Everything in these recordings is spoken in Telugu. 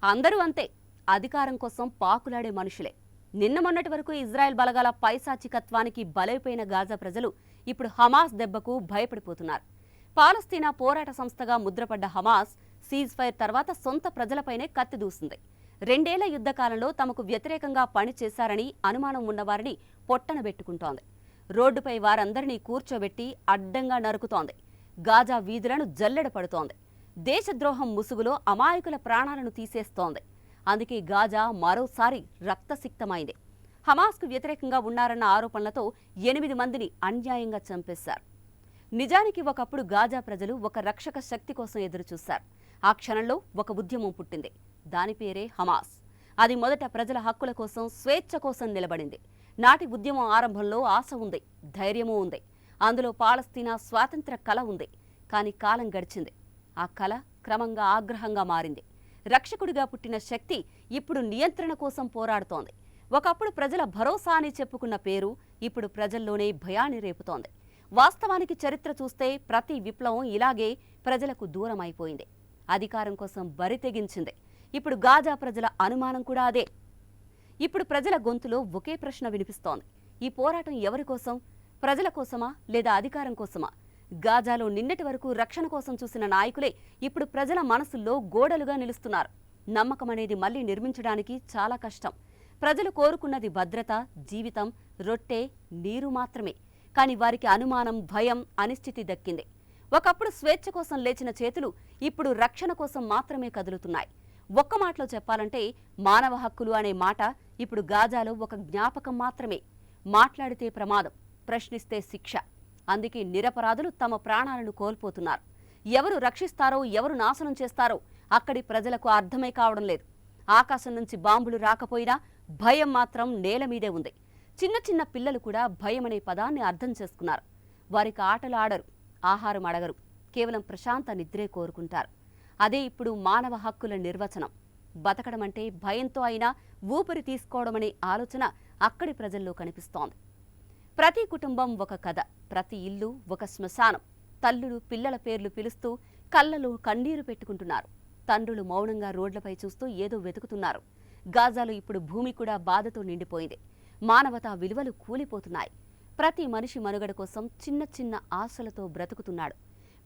అందరూ అంతే. అధికారం కోసం పాకులాడే మనుషులే. నిన్న మొన్నటి వరకు ఇజ్రాయెల్ బలగాల పైశాచికత్వానికి బలైపోయిన గాజా ప్రజలు ఇప్పుడు హమాస్ దెబ్బకు భయపడిపోతున్నారు. పాలస్తీనా పోరాట సంస్థగా ముద్రపడ్డ హమాస్ సీజ్ ఫైర్ తర్వాత సొంత ప్రజలపైనే కత్తి దూసింది. 2 ఏళ్ల యుద్ధకాలంలో తమకు వ్యతిరేకంగా పనిచేశారని అనుమానం ఉన్నవారిని పొట్టనబెట్టుకుంటోంది. రోడ్డుపై వారందరినీ కూర్చోబెట్టి అడ్డంగా నరుకుతోంది. గాజా వీధులను జల్లెడ పడుతోంది. దేశద్రోహం ముసుగులో అమాయకుల ప్రాణాలను తీసేస్తోంది. అందుకే గాజా మరోసారి రక్తసిక్తమైంది. హమాస్కు వ్యతిరేకంగా ఉన్నారన్న ఆరోపణలతో 8 మందిని అన్యాయంగా చంపేశారు. నిజానికి ఒకప్పుడు గాజా ప్రజలు ఒక రక్షక శక్తి కోసం ఎదురుచూశారు. ఆ క్షణంలో ఒక ఉద్యమం పుట్టింది. దాని పేరే హమాస్. అది మొదట ప్రజల హక్కుల కోసం, స్వేచ్ఛ కోసం నిలబడింది. నాటి ఉద్యమం ఆరంభంలో ఆశ ఉంది, ధైర్యమూ ఉంది. అందులో పాలస్తీనా స్వాతంత్ర కల ఉంది. కానీ కాలం గడిచింది. ఆ కల క్రమంగా ఆగ్రహంగా మారింది. రక్షకుడిగా పుట్టిన శక్తి ఇప్పుడు నియంత్రణ కోసం పోరాడుతోంది. ఒకప్పుడు ప్రజల భరోసా అని చెప్పుకున్న పేరు ఇప్పుడు ప్రజల్లోనే భయాన్ని రేపుతోంది. వాస్తవానికి చరిత్ర చూస్తే ప్రతి విప్లవం ఇలాగే ప్రజలకు దూరం అయిపోయింది. అధికారం కోసం బరి తెగించింది. ఇప్పుడు గాజా ప్రజల అనుమానం కూడా అదే. ఇప్పుడు ప్రజల గొంతులో ఒకే ప్రశ్న వినిపిస్తోంది. ఈ పోరాటం ఎవరి కోసం? ప్రజల కోసమా లేదా అధికారం కోసమా? గాజాలో నిన్నటి వరకు రక్షణ కోసం చూసిన నాయకులే ఇప్పుడు ప్రజల మనసుల్లో గోడలుగా నిలుస్తున్నారు. నమ్మకం అనేది మళ్లీ నిర్మించడానికి చాలా కష్టం. ప్రజలు కోరుకున్నది భద్రత, జీవితం, రొట్టె, నీరు మాత్రమే. కానీ వారికి అనుమానం, భయం, అనిశ్చితి దక్కింది. ఒకప్పుడు స్వేచ్ఛ కోసం లేచిన చేతులు ఇప్పుడు రక్షణ కోసం మాత్రమే కదులుతున్నాయి. ఒక్క మాటలో చెప్పాలంటే మానవ హక్కులు అనే మాట ఇప్పుడు గాజాలో ఒక జ్ఞాపకం మాత్రమే. మాట్లాడితే ప్రమాదం, ప్రశ్నిస్తే శిక్ష. అందుకే నిరపరాధులు తమ ప్రాణాలను కోల్పోతున్నారు. ఎవరు రక్షిస్తారో, ఎవరు నాశనం చేస్తారో అక్కడి ప్రజలకు అర్థమై కావడం లేదు. ఆకాశం నుంచి బాంబులు రాకపోయినా భయం మాత్రం నేల మీదే ఉంది. చిన్న చిన్న పిల్లలు కూడా భయం అనే పదాన్ని అర్థం చేసుకున్నారు. వారికి ఆటలు ఆడరు, ఆహారం అడగరు, కేవలం ప్రశాంత నిద్రే కోరుకుంటారు. అదే ఇప్పుడు మానవ హక్కుల నిర్వచనం. బతకడం అంటే భయంతో అయినా ఊపిరి తీసుకోవడమనే ఆలోచన అక్కడి ప్రజల్లో కనిపిస్తోంది. ప్రతి కుటుంబం ఒక కథ, ప్రతి ఇల్లు ఒక శ్మశానం. తల్లులు పిల్లల పేర్లు పిలుస్తూ కళ్ళలో కన్నీరు పెట్టుకుంటున్నారు. తండ్రులు మౌనంగా రోడ్లపై చూస్తూ ఏదో వెతుకుతున్నారు. గాజాలో ఇప్పుడు భూమి కూడా బాధతో నిండిపోయింది. మానవతా విలువలు కూలిపోతున్నాయి. ప్రతి మనిషి మనుగడ కోసం చిన్న చిన్న ఆశలతో బ్రతుకుతున్నాడు.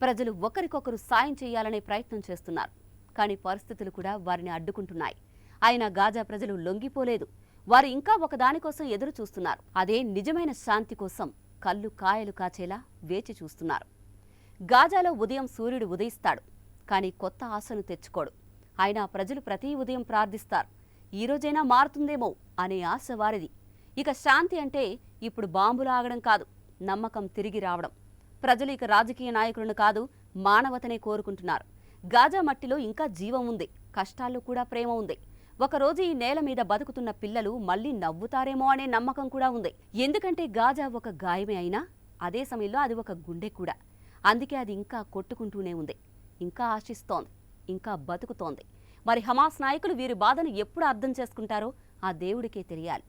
ప్రజలు ఒకరికొకరు సాయం చేయాలనే ప్రయత్నం చేస్తున్నారు. కానీ పరిస్థితులు కూడా వారిని అడ్డుకుంటున్నాయి. అయినా గాజా ప్రజలు లొంగిపోలేదు. వారు ఇంకా ఒకదానికోసం ఎదురు చూస్తున్నారు. అదే నిజమైన శాంతి కోసం కళ్ళు కాయలు కాచేలా వేచి చూస్తున్నారు. గాజాలో ఉదయం సూర్యుడు ఉదయిస్తాడు, కానీ కొత్త ఆశను తెచ్చుకోడు. అయినా ప్రజలు ప్రతి ఉదయం ప్రార్థిస్తారు, ఈ రోజైనా మారుతుందేమో అనే ఆశ వారిది. ఇక శాంతి అంటే ఇప్పుడు బాంబులు ఆగడం కాదు, నమ్మకం తిరిగి రావడం. ప్రజలు ఇక రాజకీయ నాయకులను కాదు, మానవతనే కోరుకుంటున్నారు. గాజా మట్టిలో ఇంకా జీవం ఉంది, కష్టాల్లో కూడా ప్రేమ ఉంది. ఒకరోజు ఈ నేల మీద బతుకుతున్న పిల్లలు మళ్లీ నవ్వుతారేమో అనే నమ్మకం కూడా ఉంది. ఎందుకంటే గాజా ఒక గాయమే అయినా అదే సమయంలో అది ఒక గుండె కూడా. అందుకే అది ఇంకా కొట్టుకుంటూనే ఉంది, ఇంకా ఆశిస్తోంది, ఇంకా బతుకుతోంది. మరి హమాస్ నాయకులు వీరి బాధను ఎప్పుడు అర్థం చేసుకుంటారో ఆ దేవుడికే తెలియాలి.